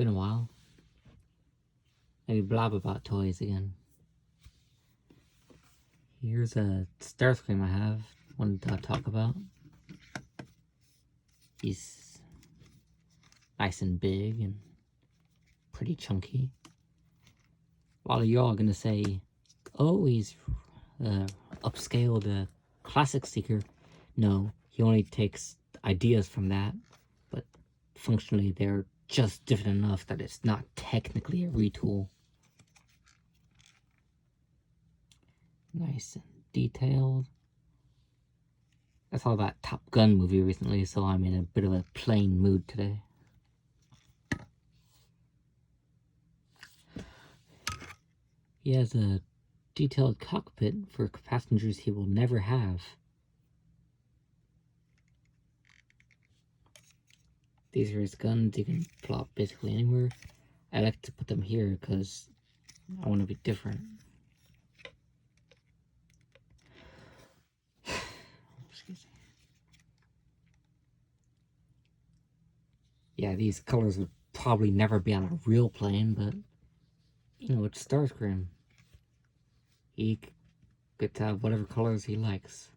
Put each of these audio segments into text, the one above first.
been a while. Maybe blab about toys again. Here's a Starscream I have, wanted to talk about. He's nice and big and pretty chunky. A lot of y'all are gonna say, oh, he's upscaled classic seeker. No, he only takes ideas from that, but functionally they're just different enough that it's not technically a retool. Nice and detailed. I saw that Top Gun movie recently, so I'm in a bit of a plain mood today. He has a detailed cockpit for passengers he will never have. These are his guns. You can plop basically anywhere. I like to put them here because I want to be different. Yeah, these colors would probably never be on a real plane, but you know, it's Starscream. He gets to have whatever colors he likes.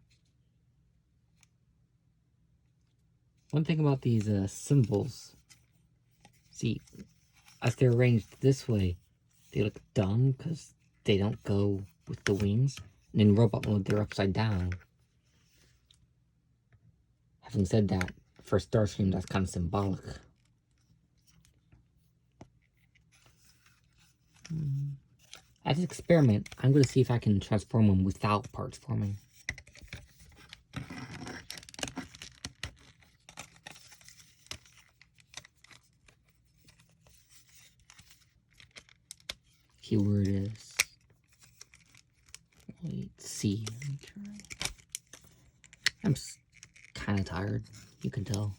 One thing about these symbols, see, as they're arranged this way, they look dumb because they don't go with the wings. And in robot mode, they're upside down. Having said that, for Starscream, that's kind of symbolic. As an experiment, I'm going to see if I can transform them without parts forming. Keyword is... Let's see. I'm kind of tired, you can tell.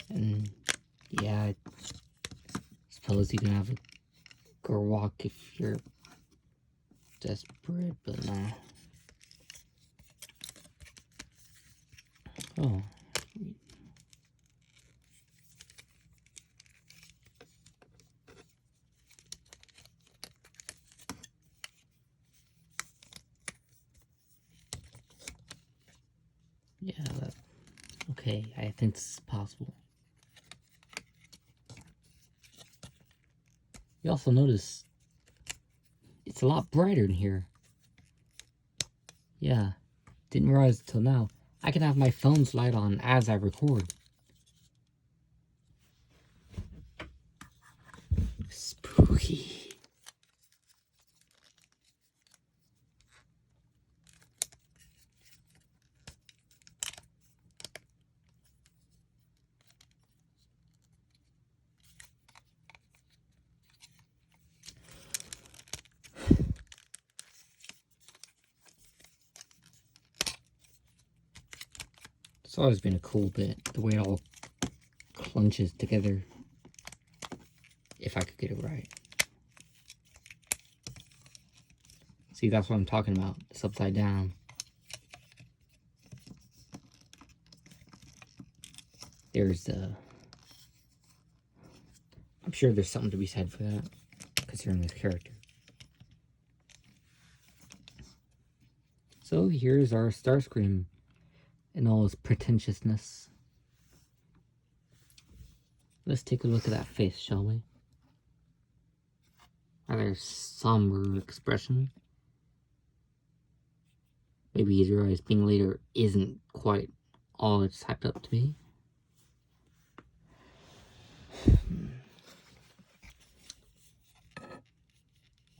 And yeah, I suppose you can have a girl walk if you're desperate, but nah. Oh. Yeah, okay, I think this is possible. You also notice it's a lot brighter in here. Yeah, didn't realize until now. I can have my phone's light on as I record. Spooky. It's always been a cool bit, the way it all clunches together. If I could get it right. See, that's what I'm talking about. It's upside down. There's I'm sure there's something to be said for that, considering this character. So here's our Starscream in all his pretentiousness. Let's take a look at that face, shall we? Rather somber expression. Maybe his eyes being later isn't quite all it's hyped up to be.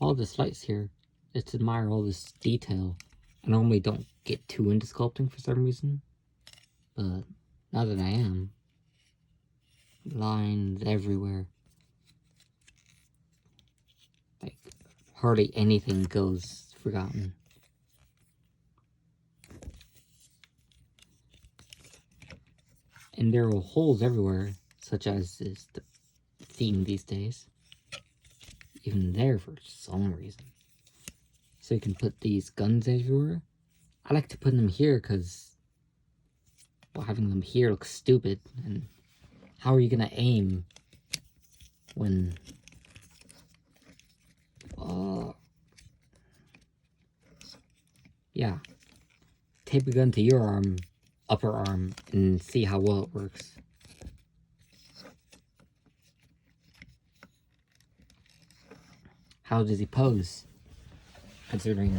All this lights here, just admire all this detail. I normally don't get too into sculpting for some reason, but now that I am, lines everywhere. Like, hardly anything goes forgotten. And there are holes everywhere, such as is the theme these days. even there for some reason. So you can put these guns everywhere. I like to put them here because, well, having them here looks stupid. And how are you gonna aim when? Yeah. Tape a gun to your arm, upper arm, and see how well it works. How does he pose? Considering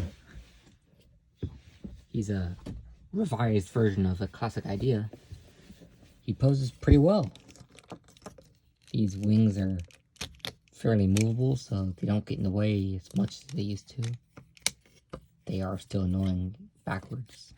he's a revised version of a classic idea, he poses pretty well. These wings are fairly movable, so they don't get in the way as much as they used to. They are still annoying backwards.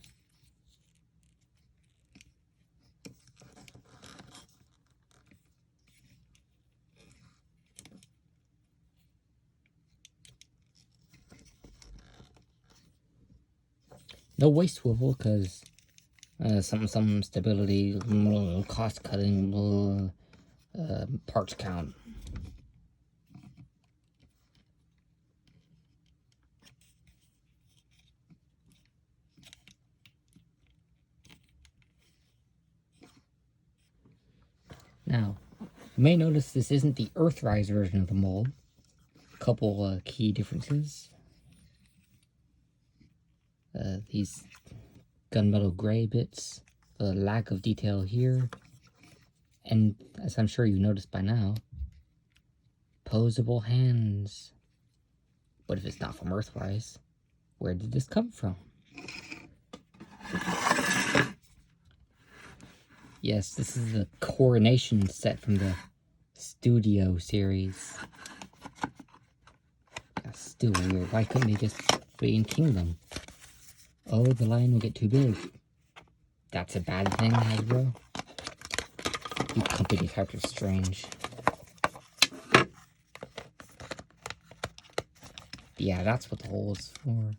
No waist swivel because some stability, cost cutting, parts count. Now, you may notice this isn't the Earthrise version of the mold. A couple key differences. These gunmetal gray bits, the lack of detail here, and as I'm sure you've noticed by now, posable hands. But if it's not from Earthrise, where did this come from? Yes, this is the Coronation set from the Studio series. That's still weird. Why couldn't they just be in Kingdom? Oh, the line will get too big. That's a bad thing, Hasbro. You company types are strange. Yeah, that's what the hole is for.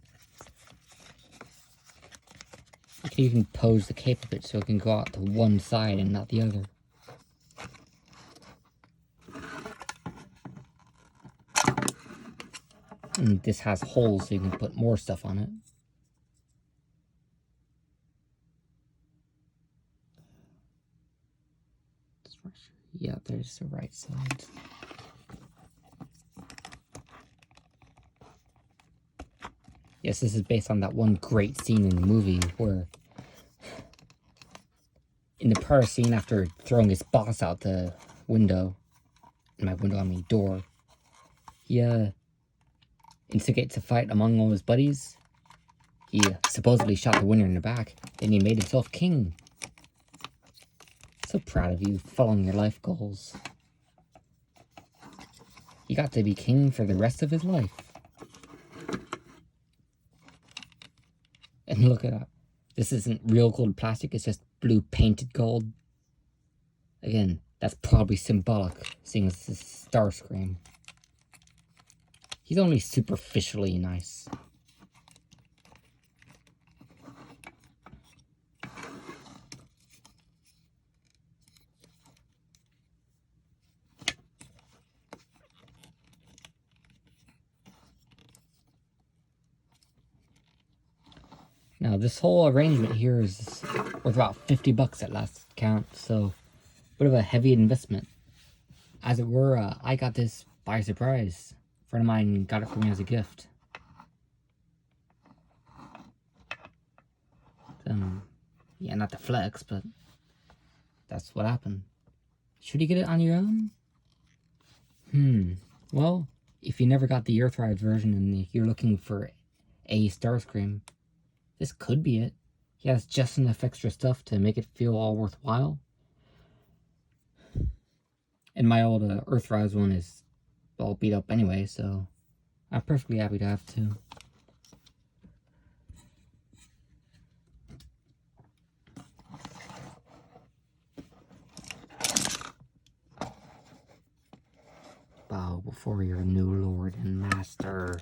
You can even pose the cape of it so it can go out to one side and not the other. And this has holes so you can put more stuff on it. Yeah, there's the right side. Yes, this is based on that one great scene in the movie where, in the prior scene after throwing his boss out the window, in my window I mean door, he instigates a fight among all his buddies. He supposedly shot the winner in the back, and he made himself king. So proud of you, following your life goals. He got to be king for the rest of his life. And look at that. This isn't real gold plastic, it's just blue painted gold. Again, that's probably symbolic, seeing as this is Starscream. He's only superficially nice. Now, this whole arrangement here is worth about 50 bucks at last count, so a bit of a heavy investment. As it were, I got this by surprise. A friend of mine got it for me as a gift. Yeah, not to flex, but that's what happened. Should you get it on your own? Well, if you never got the Earthrise version and you're looking for a Starscream, this could be it. He has just enough extra stuff to make it feel all worthwhile. And my old Earthrise one is all beat up anyway, so I'm perfectly happy to have two. Bow before your new lord and master.